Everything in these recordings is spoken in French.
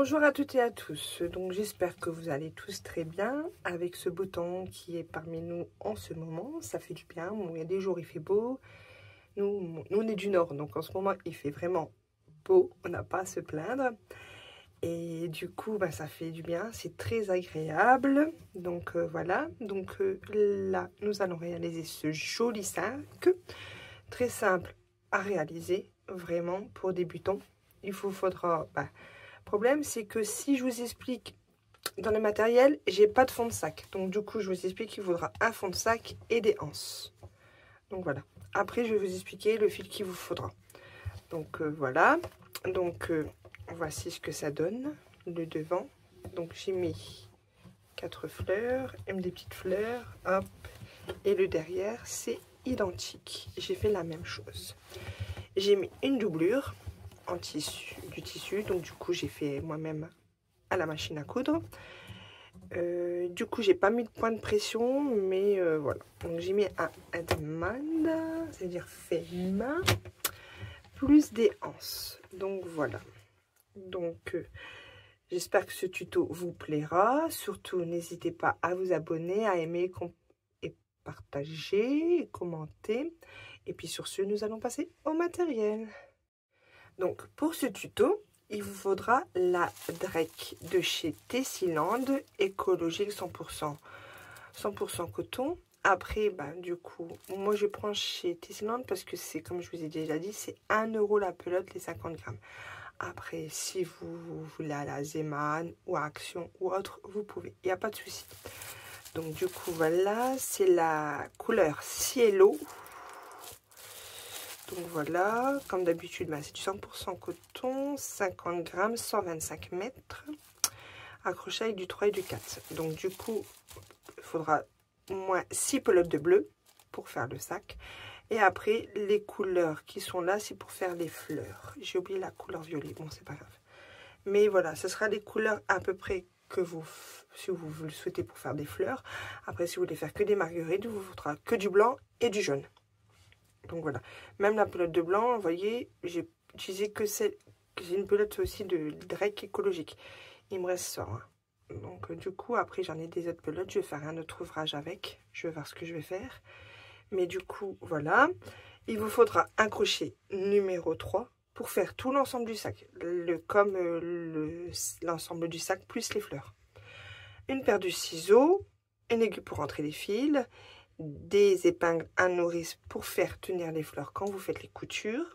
Bonjour à toutes et à tous, donc j'espère que vous allez tous très bien avec ce beau temps qui est parmi nous en ce moment, ça fait du bien. Bon, il y a des jours il fait beau, nous on est du nord donc en ce moment il fait vraiment beau, on n'a pas à se plaindre et du coup ça fait du bien, c'est très agréable. Donc voilà, donc là nous allons réaliser ce joli sac, très simple à réaliser vraiment pour débutants. Il vous faudra... problème, c'est que si je vous explique dans le matériel, j'ai pas de fond de sac. Donc du coup, je vous explique qu'il faudra un fond de sac et des anses. Donc voilà. Après, je vais vous expliquer le fil qu'il vous faudra. Donc voilà. Donc voici ce que ça donne, le devant. Donc j'ai mis 4 fleurs, même des petites fleurs. Hop. Et le derrière, c'est identique. J'ai fait la même chose. J'ai mis une doublure en tissu, du tissu, donc du coup j'ai fait moi-même à la machine à coudre. Du coup j'ai pas mis de point de pression, mais voilà, donc j'ai mis un handmade, c'est-à-dire fait main, plus des anses. Donc voilà, donc j'espère que ce tuto vous plaira. Surtout n'hésitez pas à vous abonner, à aimer et partager et commenter. Et puis sur ce, nous allons passer au matériel. Donc pour ce tuto, il vous faudra la Drake de chez Tessiland, écologique 100% coton. Après, du coup, moi je prends chez Tessiland parce que c'est, comme je vous ai déjà dit, c'est 1 € la pelote, les 50 grammes. Après, si vous voulez à la Zeman ou à Action ou autre, vous pouvez, il n'y a pas de souci. Donc du coup, voilà, c'est la couleur Cielo. Donc voilà, comme d'habitude, c'est du 100% coton, 50 grammes, 125 mètres, accroché avec du 3 et du 4. Donc du coup, il faudra au moins 6 pelotes de bleu pour faire le sac. Et après, les couleurs qui sont là, c'est pour faire les fleurs. J'ai oublié la couleur violet, bon, c'est pas grave. Mais voilà, ce sera des couleurs à peu près que vous, si vous le souhaitez pour faire des fleurs. Après, si vous voulez faire que des marguerites, il vous faudra que du blanc et du jaune. Donc voilà, même la pelote de blanc, vous voyez, j'ai utilisé que celle, j'ai une pelote aussi de Drake écologique. Il me reste ça. Hein. Donc du coup, après j'en ai des autres pelotes, je vais faire un autre ouvrage avec. Je vais voir ce que je vais faire. Mais du coup, voilà. Il vous faudra un crochet numéro 3 pour faire tout l'ensemble du sac. Comme l'ensemble du sac plus les fleurs. Une paire de ciseaux, une aiguille pour rentrer les fils, des épingles à nourrice pour faire tenir les fleurs quand vous faites les coutures.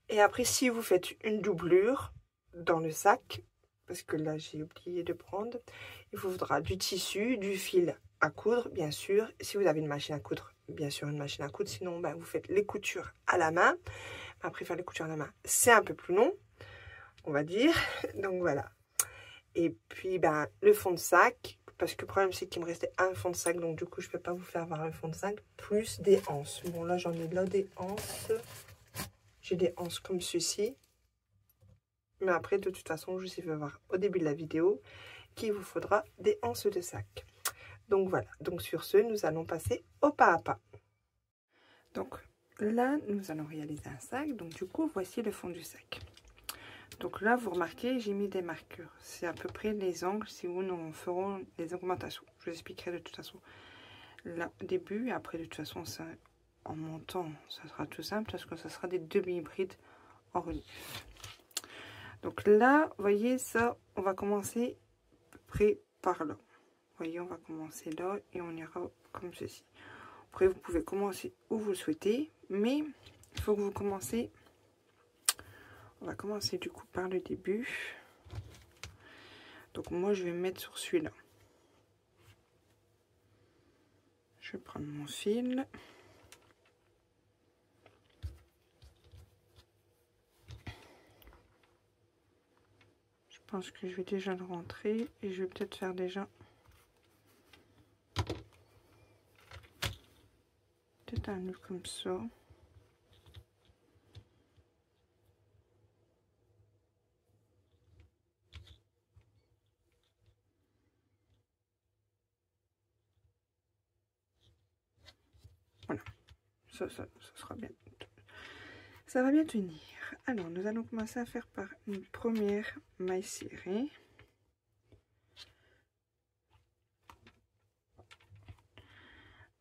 Et après, si vous faites une doublure dans le sac, parce que là j'ai oublié de prendre, il vous faudra du tissu, du fil à coudre, bien sûr. Si vous avez une machine à coudre, bien sûr une machine à coudre, sinon vous faites les coutures à la main. Après, faire les coutures à la main, c'est un peu plus long, on va dire. Donc voilà. Et puis le fond de sac, parce que le problème c'est qu'il me restait un fond de sac, donc du coup je peux pas vous faire avoir un fond de sac, plus des anses. Bon là j'en ai là des anses, j'ai des anses comme ceci, mais après de toute façon je vous ai voir au début de la vidéo qu'il vous faudra des anses de sac. Donc voilà, donc sur ce nous allons passer au pas à pas. Donc là nous allons réaliser un sac, donc du coup voici le fond du sac. Donc là, vous remarquez, j'ai mis des marqueurs. C'est à peu près les angles si nous ferons les augmentations. Je vous expliquerai de toute façon là au début. Et après, de toute façon, ça, en montant, ça sera tout simple parce que ça sera des demi-hybrides en relief. Donc là, vous voyez ça, on va commencer à peu près par là. Vous voyez, on va commencer là et on ira comme ceci. Après, vous pouvez commencer où vous souhaitez, mais il faut que vous commencez... On va commencer du coup par le début. Donc moi je vais me mettre sur celui-là. Je vais prendre mon fil. Je pense que je vais déjà le rentrer et je vais peut-être faire déjà peut-être un nœud comme ça. Voilà, ça sera bien. Ça va bien tenir. Alors, nous allons commencer à faire par une première maille serrée.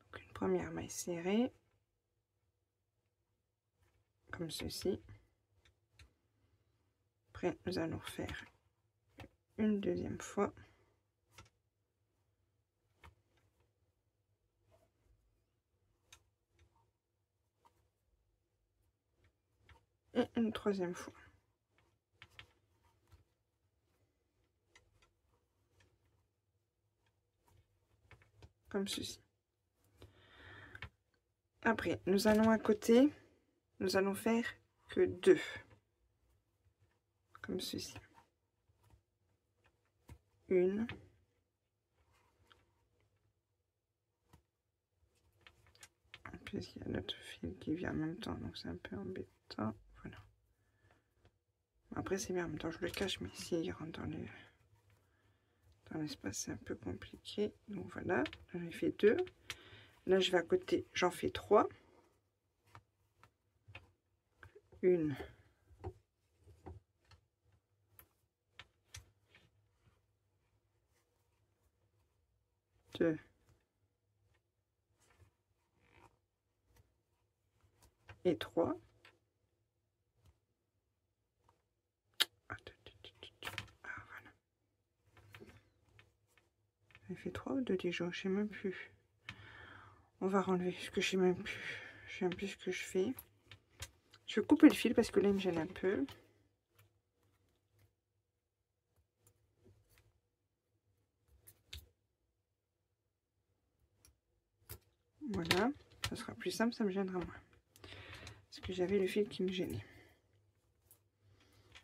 Donc, une première maille serrée, comme ceci. Après, nous allons faire une deuxième fois. Et une troisième fois. Comme ceci. Après, nous allons à côté, nous allons faire que 2. Comme ceci. Une. Puisqu'il y a notre fil qui vient en même temps, donc c'est un peu embêtant. Voilà. Après, c'est bien, en même temps, je le cache, mais s'il rentre dans l'espace, c'est un peu compliqué. Donc voilà, j'en ai fait 2. Là, je vais à côté, j'en fais 3. Une. Deux. Et 3. Ah, voilà. J'ai fait 3 ou 2 déjà, je sais même plus. On va renlever, parce que je sais même plus. Je sais même plus ce que je fais. Je vais couper le fil parce que là, il me gêne un peu. Voilà, ça sera plus simple, ça me gênera moins. Parce que j'avais le fil qui me gênait.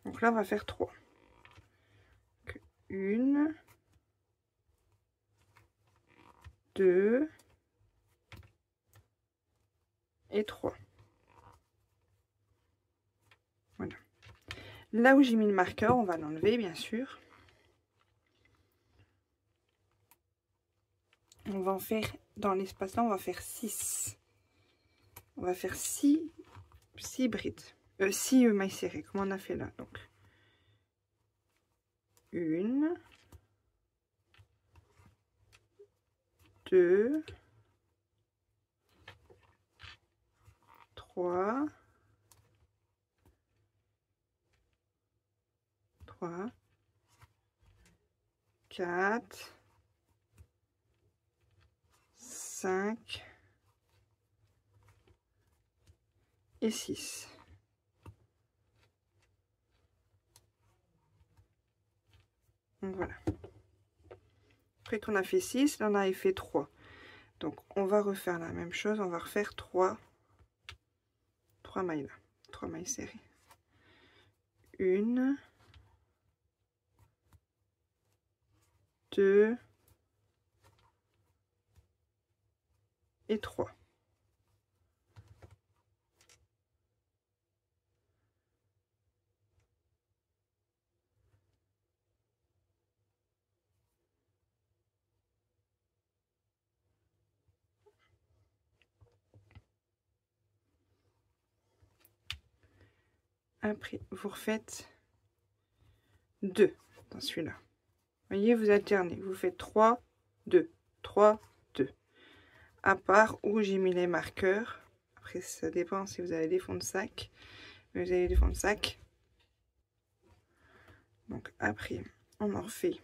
Donc là, on va faire 3. Donc, 1, 2 et 3. Voilà. Là où j'ai mis le marqueur, on va l'enlever, bien sûr. On va en faire, dans l'espace là, on va faire 6. On va faire 6 brides. 6 mailles serrées, comme on a fait là. Donc, 1, 2, 3, 4, 5 et 6. Donc voilà. Après qu'on a fait 6, là on avait fait 3. Donc on va refaire la même chose, on va refaire 3 mailles là, 3 mailles serrées. 1, 2 et 3. Après, vous refaites 2 dans celui-là. Voyez, vous alternez. Vous faites 3, 2, 3, 2. À part où j'ai mis les marqueurs. Après, ça dépend si vous avez des fonds de sac. Mais vous avez des fonds de sac. Donc après, on en refait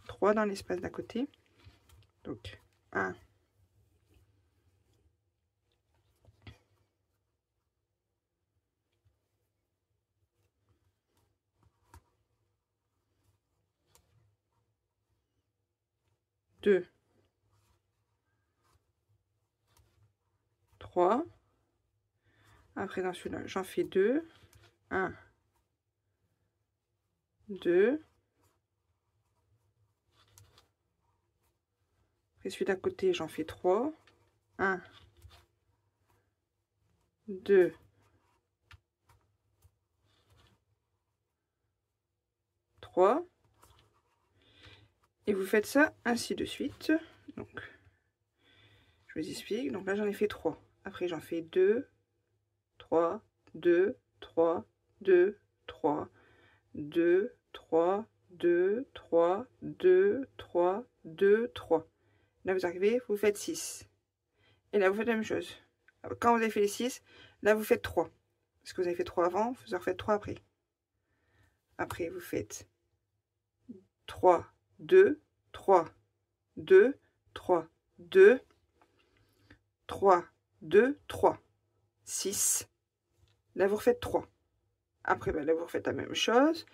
3 dans l'espace d'à côté. Donc 1, 2, 3. Après dans celui-là, j'en fais 2. 1, 2. Après celui d'à côté, j'en fais 3. 1, 2, 3. Et vous faites ça ainsi de suite. Donc, je vous explique. Donc là, j'en ai fait 3. Après, j'en fais 2, 3, 2, 3, 2, 3, 2, 3, 2, 3, 2, 3, 2, 3. Là, vous arrivez, vous faites 6. Et là, vous faites la même chose. Quand vous avez fait les 6, là, vous faites 3. Parce que vous avez fait 3 avant, vous en refaites 3 après. Après, vous faites 3, 2, 3, 2, 3, 2, 3, 2, 3, 6. Là, vous refaites 3. Après, ben, là, vous refaites la même chose.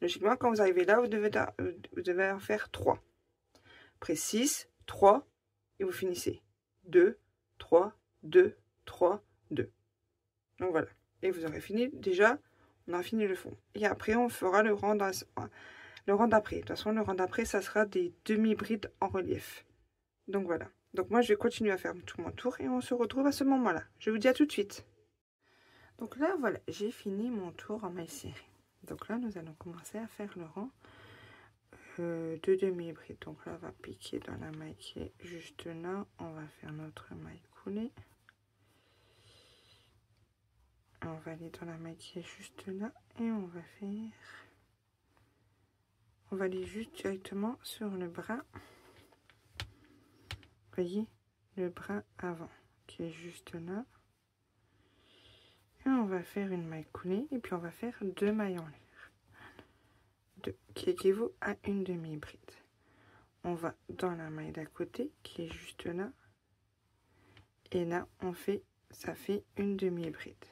Logiquement, quand vous arrivez là, vous devez en faire 3. Après 6, 3, et vous finissez. 2, 3, 2, 3, 2. Donc voilà. Et vous aurez fini, déjà, on a fini le fond. Et après, on fera le rang d'après. De toute façon, le rang d'après, ça sera des demi-brides en relief. Donc voilà. Donc moi, je vais continuer à faire tout mon tour et on se retrouve à ce moment-là. Je vous dis à tout de suite. Donc là, voilà, j'ai fini mon tour en maille serrée. Donc là, nous allons commencer à faire le rang de demi-bride. Donc là, on va piquer dans la maille qui est juste là. On va faire notre maille coulée. On va aller dans la maille qui est juste là et on va faire... On va aller juste directement sur le bras. Voyez, le bras avant qui est juste là. Et on va faire une maille coulée et puis on va faire 2 mailles en l'air. 2 qui équivaut à une demi-bride. On va dans la maille d'à côté qui est juste là. Et là, on fait, ça fait une demi-bride.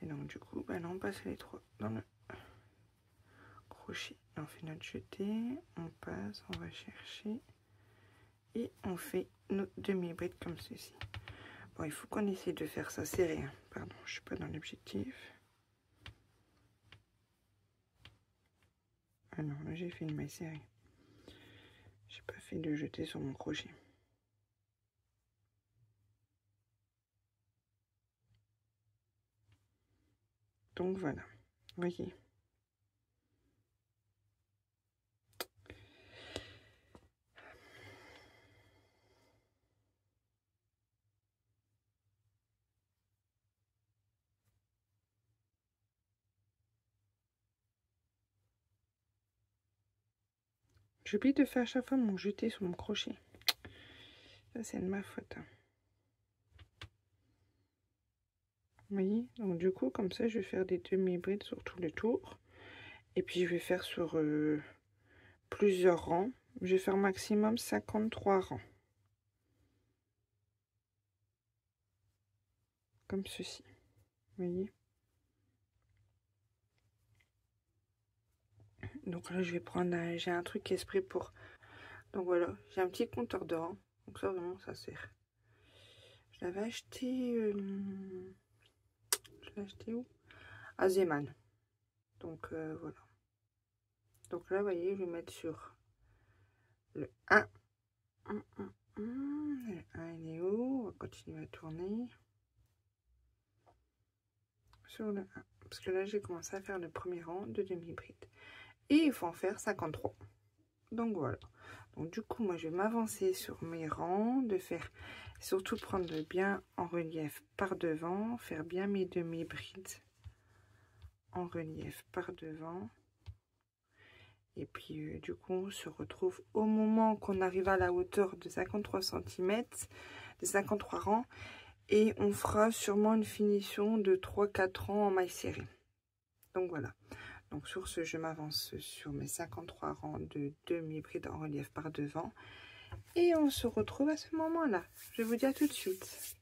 Et donc du coup, ben là, on passe les 3 dans le crochet. On fait notre jeté, on passe, on va chercher. Et on fait nos demi-brides comme ceci. Bon, il faut qu'on essaie de faire ça serré. Hein. Pardon, je suis pas dans l'objectif. Ah non, là j'ai fait une maille serrée. J'ai pas fait de jeté sur mon crochet. Donc voilà, voyez. J'oublie de faire à chaque fois mon jeté sur mon crochet. Ça, c'est de ma faute. Vous voyez? Donc, du coup, comme ça, je vais faire des demi-brides sur tout le tour. Et puis, je vais faire sur plusieurs rangs. Je vais faire maximum 53 rangs. Comme ceci. Vous voyez? Donc là, je vais prendre... j'ai un truc exprès pour... Donc voilà, j'ai un petit compteur de rang. Donc ça, vraiment, ça sert. Je l'avais acheté... je l'ai acheté où? À Zeman. Donc voilà. Donc là, vous voyez, je vais mettre sur le 1. Le 1, il est où? On va continuer à tourner. Sur le 1. Parce que là, j'ai commencé à faire le premier rang de demi-bride. Et il faut en faire 53. Donc voilà. Donc du coup, moi, je vais m'avancer sur mes rangs, de faire... Surtout prendre bien en relief par devant, faire bien mes demi-brides en relief par devant. Et puis du coup, on se retrouve au moment qu'on arrive à la hauteur de 53 cm, de 53 rangs. Et on fera sûrement une finition de 3-4 rangs en maille serrée. Donc voilà. Donc sur ce, je m'avance sur mes 53 rangs de demi-bride en relief par devant. Et on se retrouve à ce moment-là. Je vous dis à tout de suite.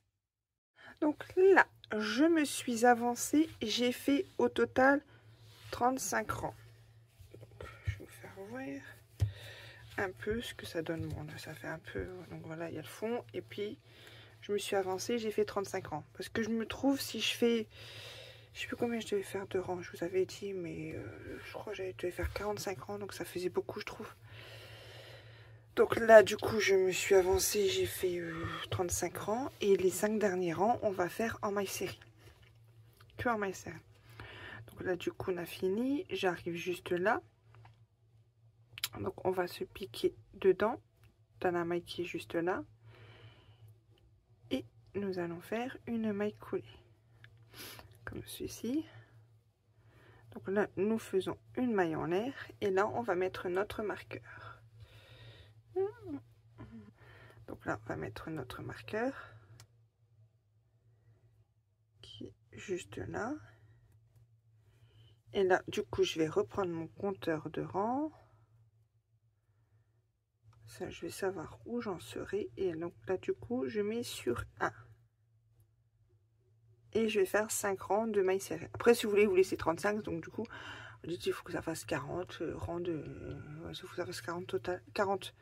Donc là, je me suis avancée. J'ai fait au total 35 rangs. Donc, je vais vous faire voir un peu ce que ça donne. Bon, là, ça fait un peu... Donc voilà, il y a le fond. Et puis, je me suis avancée. J'ai fait 35 rangs. Parce que je me trouve, si je fais... Je sais plus combien je devais faire de rangs, je vous avais dit, mais je crois que j'avais dû faire 45 rangs. Donc ça faisait beaucoup, je trouve. Donc là, du coup, je me suis avancée, j'ai fait 35 rangs. Et les 5 derniers rangs, on va faire en maille serrée. Que en maille serrée. Donc là, du coup, on a fini. J'arrive juste là. Donc on va se piquer dedans, dans la maille qui est juste là. Et nous allons faire une maille coulée. Comme ceci. Donc là, nous faisons une maille en l'air et là, on va mettre notre marqueur. Donc là, on va mettre notre marqueur qui est juste là. Et là, du coup, je vais reprendre mon compteur de rang. Ça, je vais savoir où j'en serai. Et donc là, du coup, je mets sur 1. Et je vais faire 5 rangs de mailles serrées. Après, si vous voulez, vous laissez 35. Donc, du coup, vous dites il faut que ça fasse 40 rangs de... il faut que ça fasse 40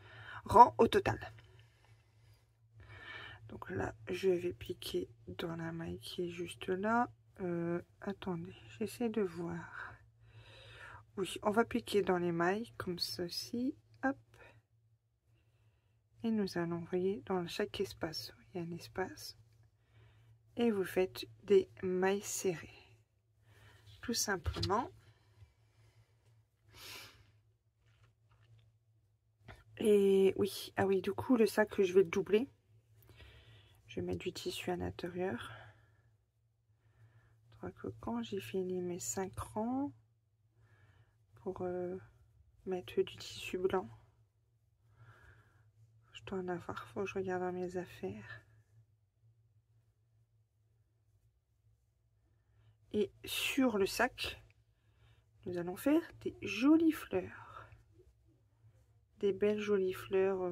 rangs au total. Donc là, je vais piquer dans la maille qui est juste là. Attendez, j'essaie de voir. Oui, on va piquer dans les mailles comme ceci. Hop. Et nous allons, voyez, dans chaque espace, il y a un espace. Et vous faites des mailles serrées. Tout simplement. Et oui, ah oui, du coup, le sac, je vais le doubler. Je vais mettre du tissu à l'intérieur. Je crois que quand j'ai fini mes 5 rangs, pour mettre du tissu blanc, je dois en avoir, faut que je regarde dans mes affaires. Et sur le sac, nous allons faire des jolies fleurs. Des belles jolies fleurs,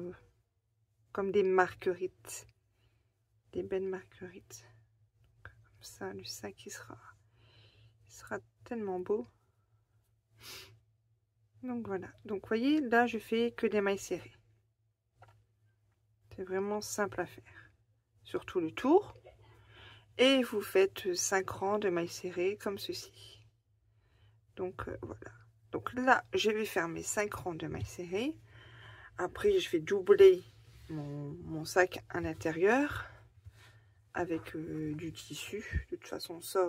comme des marguerites. Des belles marguerites. Comme ça, le sac, il sera tellement beau. Donc voilà. Donc vous voyez, là, je fais que des mailles serrées. C'est vraiment simple à faire. Sur tout le tour. Et vous faites 5 rangs de mailles serrées comme ceci. Donc voilà. Donc là, je vais faire mes 5 rangs de mailles serrées. Après, je vais doubler mon sac à l'intérieur avec du tissu. De toute façon, ça...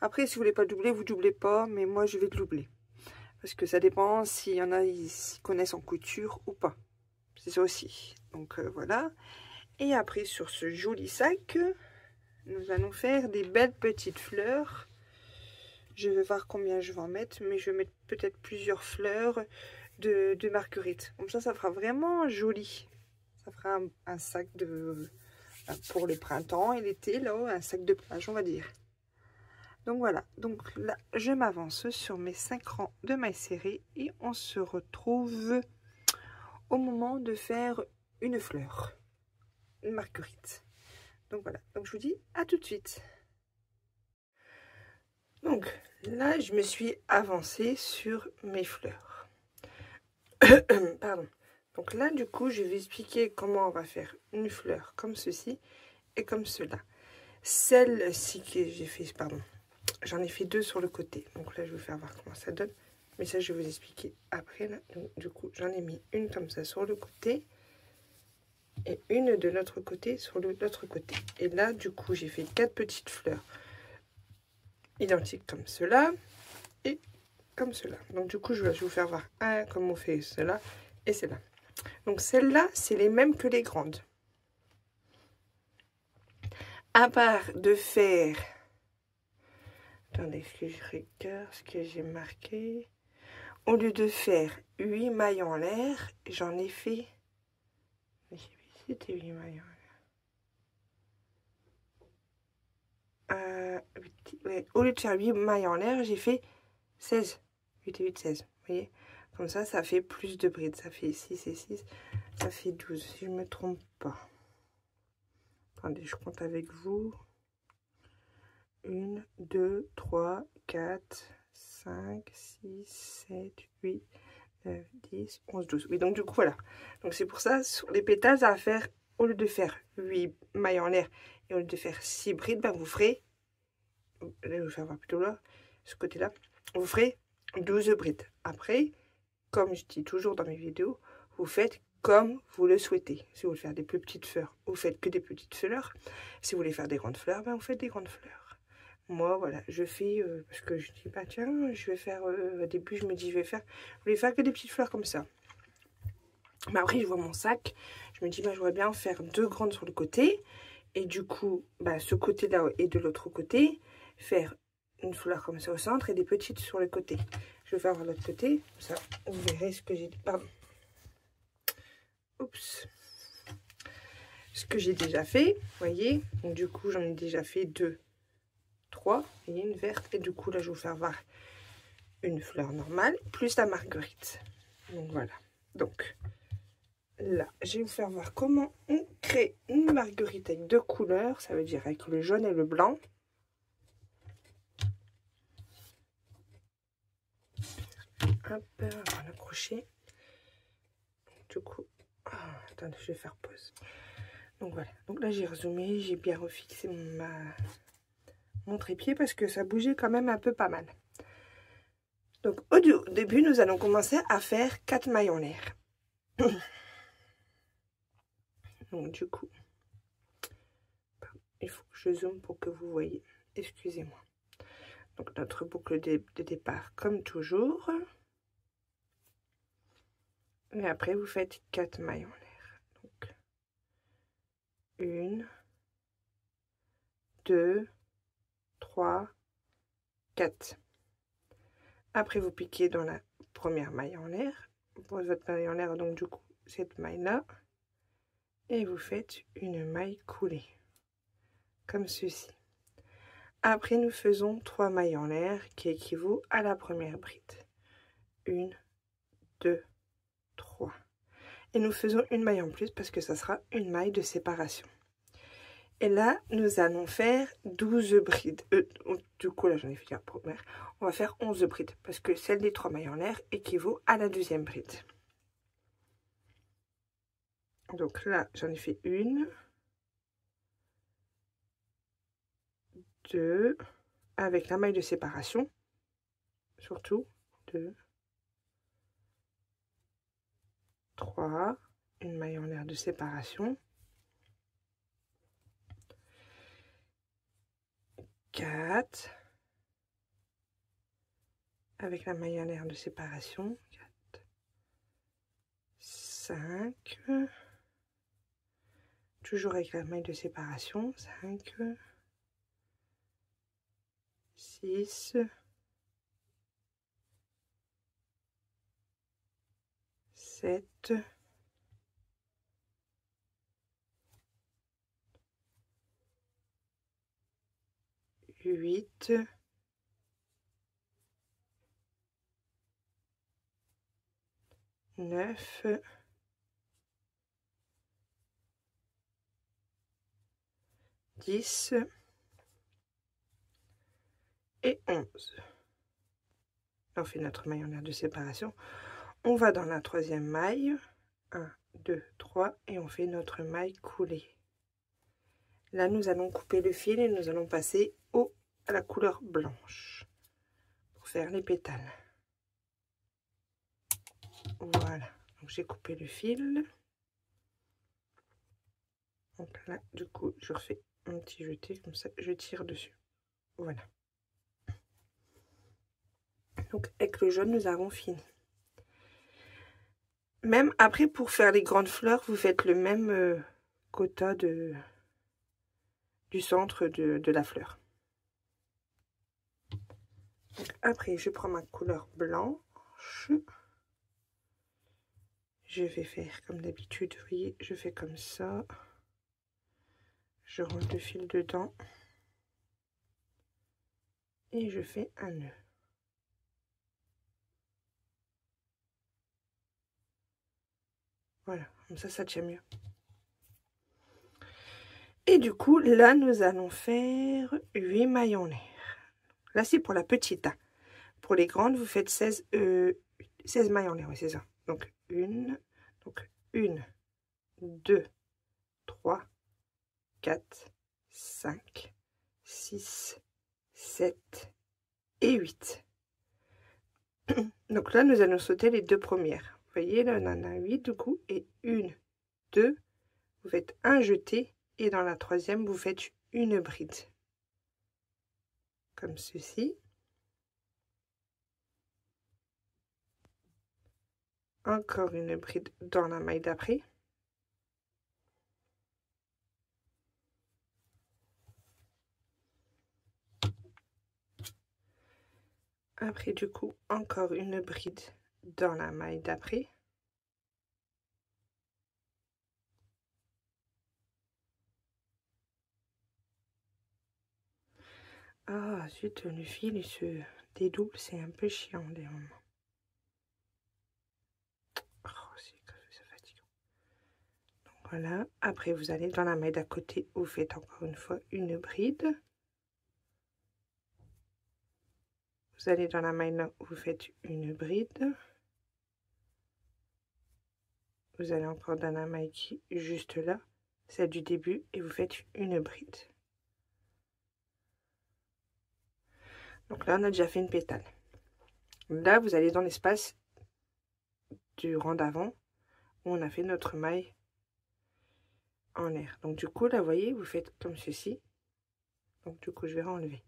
Après, si vous voulez pas doubler, vous doublez pas. Mais moi, je vais doubler. Parce que ça dépend s'il y en a qui connaissent en couture ou pas. C'est ça aussi. Donc voilà. Et après, sur ce joli sac... Nous allons faire des belles petites fleurs. Je vais voir combien je vais en mettre, mais je vais mettre peut-être plusieurs fleurs de marguerite. Comme ça fera vraiment joli. Ça fera un sac pour le printemps et l'été, là, un sac de plage, on va dire. Donc voilà. Donc là, je m'avance sur mes 5 rangs de mailles serrées et on se retrouve au moment de faire une fleur, une marguerite. Donc voilà, donc je vous dis à tout de suite. Donc là, je me suis avancée sur mes fleurs. Pardon. Donc là, du coup, je vais expliquer comment on va faire une fleur comme ceci et comme cela. Celle-ci que j'ai fait, pardon, j'en ai fait 2 sur le côté. Donc là, je vais vous faire voir comment ça donne. Mais ça, je vais vous expliquer après. Là. Donc, du coup, j'en ai mis une comme ça sur le côté. Et une de l'autre côté sur l'autre côté. Et là, du coup, j'ai fait 4 petites fleurs identiques comme cela et comme cela. Donc, du coup, je vais vous faire voir comment on fait cela et cela. Donc, celles-là, c'est les mêmes que les grandes. À part de faire... Attendez, que je regarde ce que j'ai marqué. Au lieu de faire 8 mailles en l'air, j'en ai fait... C'était 8 mailles en l'air. Ouais, au lieu de faire 8 mailles en l'air, j'ai fait 16. 8 et 8, 16. Vous voyez? Comme ça fait plus de brides. Ça fait 6 et 6. Ça fait 12, si je ne me trompe pas. Attendez, je compte avec vous. 1, 2, 3, 4, 5, 6, 7, 8, 9, 10, 11, 12. Oui, donc du coup, voilà. Donc c'est pour ça, sur les pétales, ça va faire, au lieu de faire 8 mailles en l'air et au lieu de faire 6 brides, ben vous ferez, là, je vais vous faire voir plutôt là, ce côté-là, vous ferez 12 brides. Après, comme je dis toujours dans mes vidéos, vous faites comme vous le souhaitez. Si vous voulez faire des plus petites fleurs, vous faites que des petites fleurs. Si vous voulez faire des grandes fleurs, ben vous faites des grandes fleurs. Moi, voilà, je fais, parce que je dis, bah tiens, je vais faire, au début, je me dis, je vais faire que des petites fleurs comme ça. Mais après, je vois mon sac, je me dis, bah, je voudrais bien faire 2 grandes sur le côté. Et du coup, bah, ce côté-là et de l'autre côté, faire une fleur comme ça au centre et des petites sur le côté. Je vais faire voir l'autre côté, ça vous verrez ce que j'ai dit. Pardon. Oups. Ce que j'ai déjà fait, vous voyez. Donc du coup, j'en ai déjà fait 2, 3. Vous voyez, une verte. Et du coup, là, je vais vous faire voir une fleur normale plus la marguerite. Donc voilà. Donc là, je vais vous faire voir comment on crée une marguerite avec 2 couleurs. Ça veut dire avec le jaune et le blanc. Hop, on va l'accrocher. Du coup, attendez, je vais faire pause. Donc voilà. Donc là, j'ai rezoomé, j'ai bien refixé mon trépied parce que ça bougeait quand même un peu pas mal. Donc au début, nous allons commencer à faire 4 mailles en l'air. Donc du coup, il faut que je zoome pour que vous voyez. Excusez-moi. Donc notre boucle de départ comme toujours. Et après, vous faites 4 mailles en l'air. Donc 1, 2, 3, 4. Après, vous piquez dans la première maille en l'air. Pour votre maille en l'air, donc du coup, cette maille-là. Et vous faites une maille coulée. Comme ceci. Après, nous faisons 3 mailles en l'air qui équivaut à la première bride. 1, 2, 3. Et nous faisons une maille en plus parce que ça sera une maille de séparation. Et là, nous allons faire 12 brides. Du coup, là, j'en ai fait la première. On va faire 11 brides parce que celle des 3 mailles en l'air équivaut à la deuxième bride. Donc là, j'en ai fait 1, 2, avec la maille de séparation, surtout, 2, 3, une maille en l'air de séparation, 4, avec la maille en l'air de séparation, 4, 5, toujours avec la maille de séparation, 5, 6, 7, 8, 9, 10 et 11. On fait notre maille en l'air de séparation. On va dans la troisième maille. 1, 2, 3 et on fait notre maille coulée. Là, nous allons couper le fil et nous allons passer à la couleur blanche pour faire les pétales. Voilà, donc j'ai coupé le fil. Donc là, du coup, je refais un petit jeté comme ça, je tire dessus. Voilà. Donc avec le jaune, nous avons fini. Même après, pour faire les grandes fleurs, vous faites le même quota du centre de la fleur. Donc après, je prends ma couleur blanche. Je vais faire comme d'habitude, vous voyez, je fais comme ça. Je rentre le fil dedans. Et je fais un nœud. Voilà, comme ça tient mieux. Et du coup, là, nous allons faire 8 mailles en l'air. Là, c'est pour la petite. Hein. Pour les grandes, vous faites 16 mailles en l'air, oui, c'est ça. Donc, 1, 2, 3, 4, 5, 6, 7 et 8. Donc là, nous allons sauter les 2 premières. Vous voyez, là, on en a 8 du coup. Et 1, 2, vous faites un jeté. Et dans la troisième, vous faites une bride. Comme ceci. Encore une bride dans la maille d'après. Après, du coup, encore une bride dans la maille d'après. Ah, zut, le fil, il se dédouble, c'est un peu chiant des moments. Oh, c'est fatigant. Donc, voilà, après, vous allez dans la maille d'à côté, vous faites encore une fois une bride. Vous allez dans la maille là, vous faites une bride. Vous allez encore dans la maille qui est juste là, celle du début, et vous faites une bride. Donc là, on a déjà fait une pétale. Là, vous allez dans l'espace du rang d'avant, où on a fait notre maille en l'air. Donc du coup, là, vous voyez, vous faites comme ceci. Donc du coup, je vais enlever.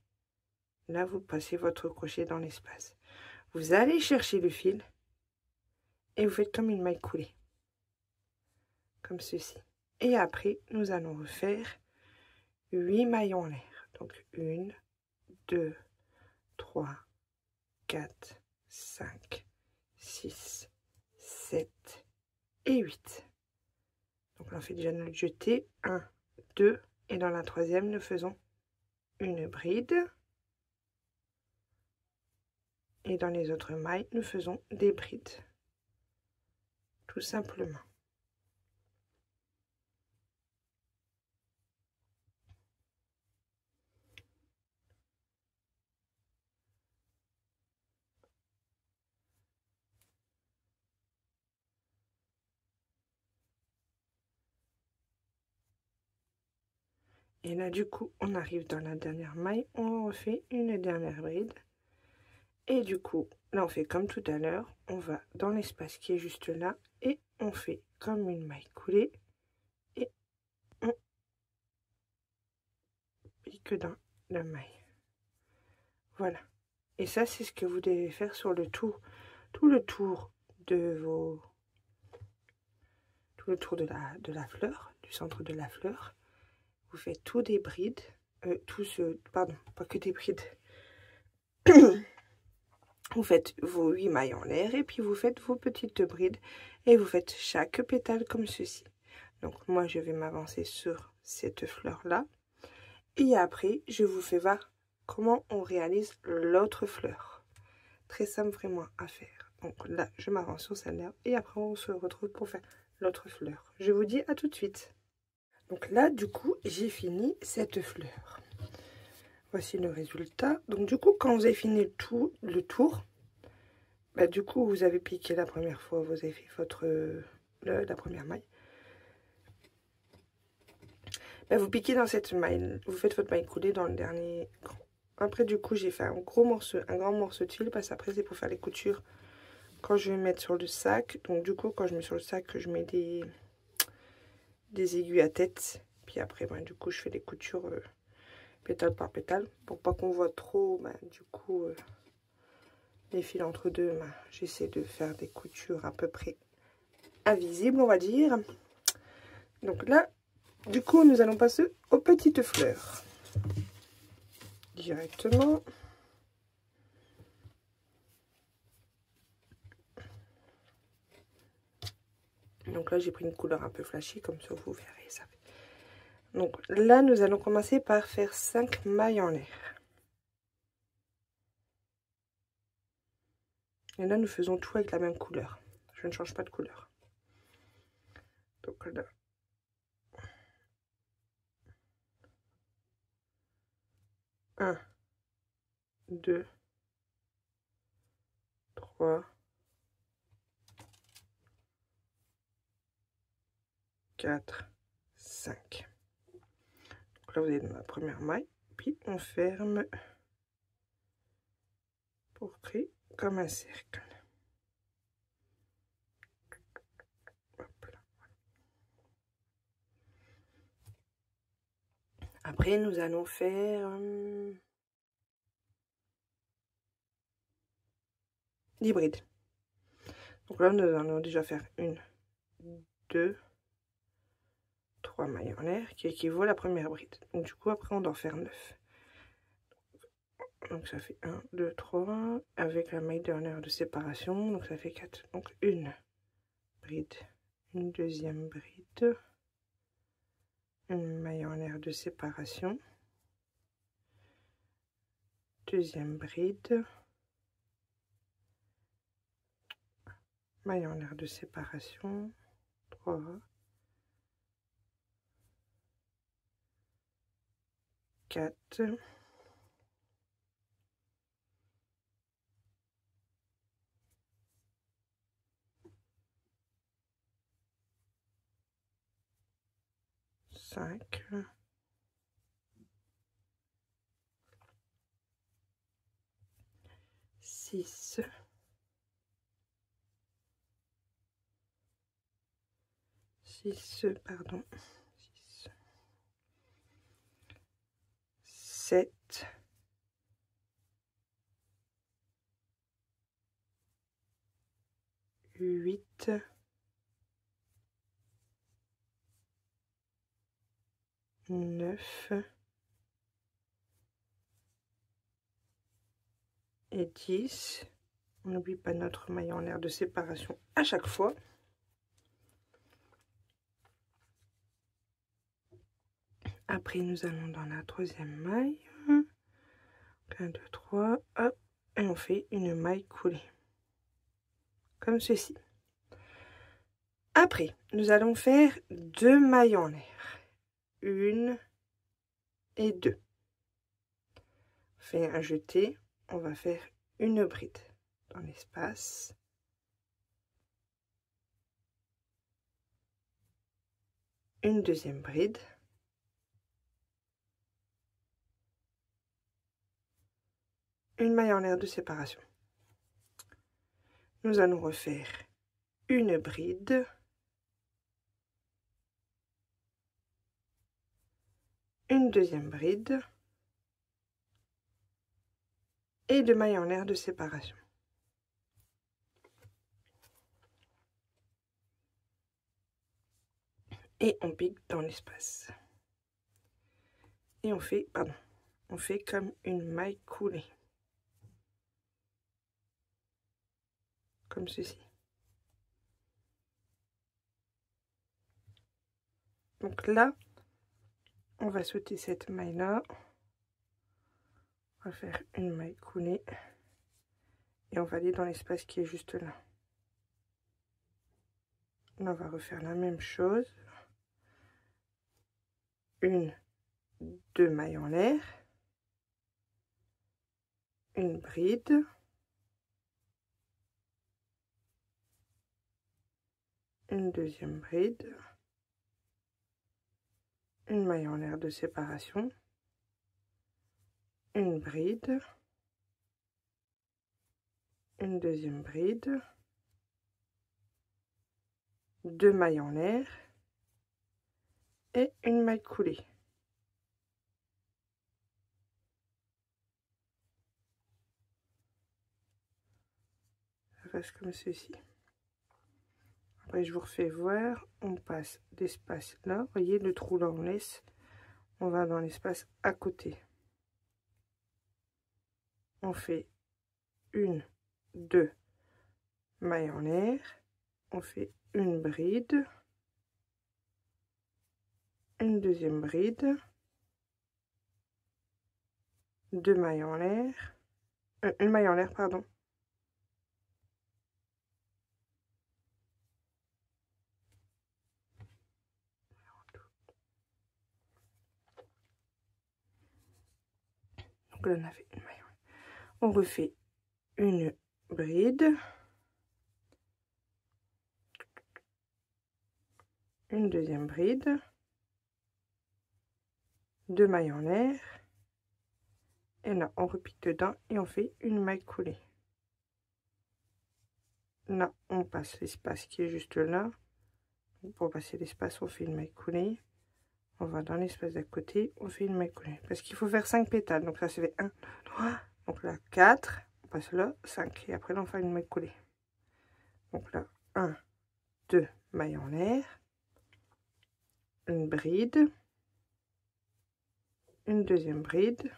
Là, vous passez votre crochet dans l'espace. Vous allez chercher le fil, et vous faites comme une maille coulée. Comme ceci. Et après, nous allons refaire 8 mailles en l'air. Donc 1, 2, 3, 4, 5, 6, 7 et 8. Donc là, on fait déjà notre jeté. 1, 2. Et dans la troisième, nous faisons une bride. Et dans les autres mailles, nous faisons des brides. Tout simplement. Et là, du coup, on arrive dans la dernière maille, on refait une dernière bride. Et du coup, là, on fait comme tout à l'heure, on va dans l'espace qui est juste là, et on fait comme une maille coulée, et on pique dans la maille. Voilà. Et ça, c'est ce que vous devez faire sur le tour, tout le tour de vos... Tout le tour de la fleur, du centre de la fleur. Vous faites tout des brides, pardon, pas que des brides. Vous faites vos 8 mailles en l'air et puis vous faites vos petites brides et vous faites chaque pétale comme ceci. Donc moi je vais m'avancer sur cette fleur là et après je vous fais voir comment on réalise l'autre fleur. Très simple vraiment à faire. Donc là je m'avance sur celle-là et après on se retrouve pour faire l'autre fleur. Je vous dis à tout de suite. Donc là, du coup, j'ai fini cette fleur. Voici le résultat. Donc du coup, quand vous avez fini le tour, bah, du coup, vous avez piqué la première fois, vous avez fait la première maille. Bah, vous piquez dans cette maille, vous faites votre maille coulée dans le dernier. Après, du coup, j'ai fait un grand morceau de fil, parce qu'après, c'est pour faire les coutures quand je vais mettre sur le sac. Donc du coup, quand je mets sur le sac, je mets des aiguilles à tête. Puis après, ben, du coup, je fais les coutures pétale par pétale. Pour pas qu'on voit trop, ben, du coup, les fils entre deux, ben, j'essaie de faire des coutures à peu près invisibles, on va dire. Donc là, du coup, nous allons passer aux petites fleurs. Directement. Donc là, j'ai pris une couleur un peu flashy, comme ça, vous verrez ça. Donc là, nous allons commencer par faire 5 mailles en l'air. Et là, nous faisons tout avec la même couleur. Je ne change pas de couleur. Donc là. 1, 2, 3, 4, 5. Donc là, vous avez la première maille. Puis on ferme pour créer comme un cercle. Hop là. Après, nous allons faire l'hybride. Donc là, nous allons déjà faire 1, 2, 3 mailles en l'air qui équivaut à la première bride. Donc du coup, après, on doit en faire 9. donc ça fait 1, 2, 3, avec la maille dernière de séparation, donc ça fait 4. Donc une bride, une deuxième bride, une maille en air de séparation, deuxième bride, maille en air de séparation, 3, 4, 5, 6, 7, 8, 9 et 10. On n'oublie pas notre maille en air de séparation à chaque fois. Après, nous allons dans la troisième maille. 1, 2, 3, hop, et on fait une maille coulée. Comme ceci. Après, nous allons faire 2 mailles en air. 1 et 2. On fait un jeté, on va faire une bride dans l'espace. Une deuxième bride. Une maille en air de séparation. Nous allons refaire une bride. Une deuxième bride. Et 2 mailles en air de séparation. Et on pique dans l'espace. Et on fait comme une maille coulée. Comme ceci. Donc là, on va sauter cette maille là. On va faire une maille coulée. Et on va aller dans l'espace qui est juste là. Là, on va refaire la même chose. 1, 2 mailles en l'air. Une bride. Une deuxième bride. Une maille en l'air de séparation. Une bride. Une deuxième bride. 2 mailles en l'air. Et une maille coulée. Ça passe comme ceci. Après, je vous refais voir. On passe l'espace là. Vous voyez le trou là, on laisse. On va dans l'espace à côté. On fait 1, 2 mailles en l'air. On fait une bride. Une deuxième bride. 2 mailles en l'air. Une maille en l'air, pardon. Donc là, on a fait une maille. On refait une bride. Une deuxième bride. 2 mailles en l'air. Et là, on repique dedans et on fait une maille coulée. Là, on passe l'espace qui est juste là. Pour passer l'espace, on fait une maille coulée. On va dans l'espace d'à côté, on fait une maille coulée. Parce qu'il faut faire 5 pétales. Donc ça, ça fait 1, 2, 3. Donc là, 4. On passe là, 5. Et après, là, on fait une maille coulée. Donc là, 1, 2 mailles en l'air. Une bride. Une deuxième bride.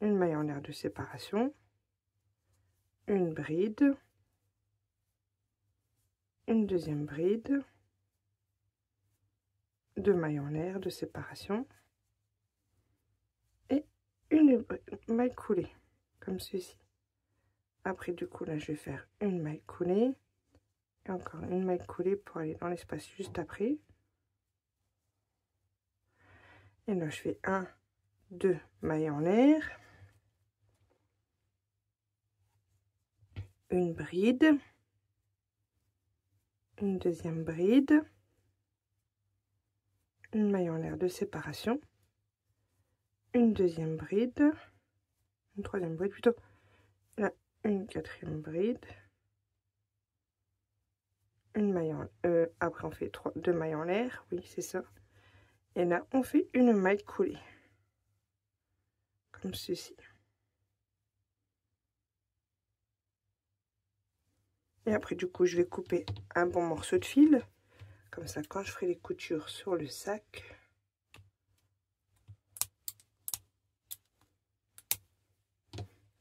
une maille en l'air de séparation, une bride, une deuxième bride, 2 mailles en l'air de séparation et une maille coulée comme ceci. Après du coup là je vais faire une maille coulée et encore une maille coulée pour aller dans l'espace juste après. Et là je fais 1, 2 mailles en l'air, une bride, une deuxième bride, une maille en l'air de séparation, une deuxième bride, une troisième bride plutôt, là une quatrième bride, une maille en après on fait 2 mailles en l'air, oui c'est ça, et là on fait une maille coulée comme ceci. Et après du coup je vais couper un bon morceau de fil, comme ça quand je ferai les coutures sur le sac,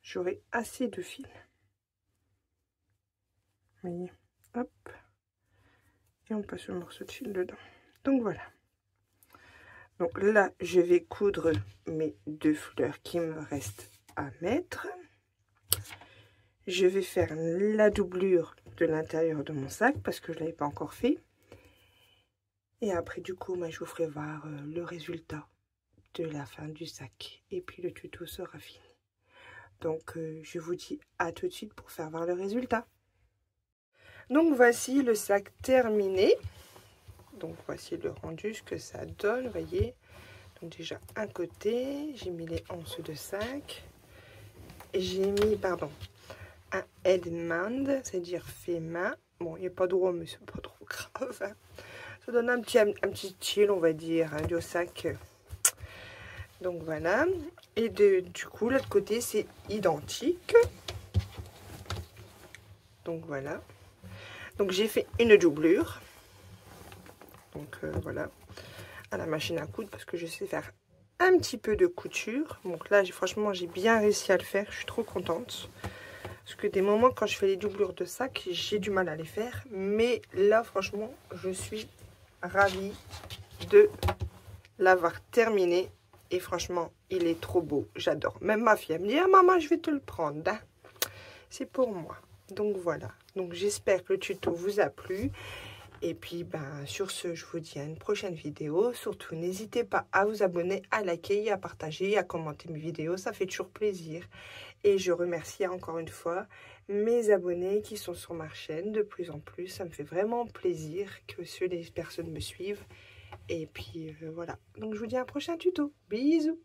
j'aurai assez de fil. Vous voyez, hop, et on passe le morceau de fil dedans. Donc voilà. Donc là je vais coudre mes 2 fleurs qui me restent à mettre. Je vais faire la doublure de l'intérieur de mon sac parce que je ne l'avais pas encore fait. Et après du coup je vous ferai voir le résultat de la fin du sac. Et puis le tuto sera fini. Donc je vous dis à tout de suite pour faire voir le résultat. Donc voici le sac terminé. Donc voici le rendu, ce que ça donne, voyez. Donc déjà un côté, j'ai mis les anses de sac. J'ai mis, pardon, un headband, c'est-à-dire fait main. Bon, il n'y a pas de rond, mais c'est pas trop grave. Hein. Ça donne un petit chill, on va dire, hein, du sac. Donc voilà. Et du coup, l'autre côté, c'est identique. Donc voilà. Donc j'ai fait une doublure. Donc voilà. À la machine à coudre parce que je sais faire un petit peu de couture. Donc là, franchement, j'ai bien réussi à le faire. Je suis trop contente. Parce que des moments, quand je fais les doublures de sac, j'ai du mal à les faire. Mais là, franchement, je suis ravie de l'avoir terminé. Et franchement, il est trop beau. J'adore. Même ma fille, elle me dit, ah maman, je vais te le prendre. Hein. C'est pour moi. Donc voilà. Donc j'espère que le tuto vous a plu. Et puis sur ce, je vous dis à une prochaine vidéo. Surtout, n'hésitez pas à vous abonner, à liker, à partager, à commenter mes vidéos. Ça fait toujours plaisir. Et je remercie encore une fois mes abonnés qui sont sur ma chaîne de plus en plus. Ça me fait vraiment plaisir que les personnes me suivent. Et puis voilà. Donc je vous dis à un prochain tuto. Bisous.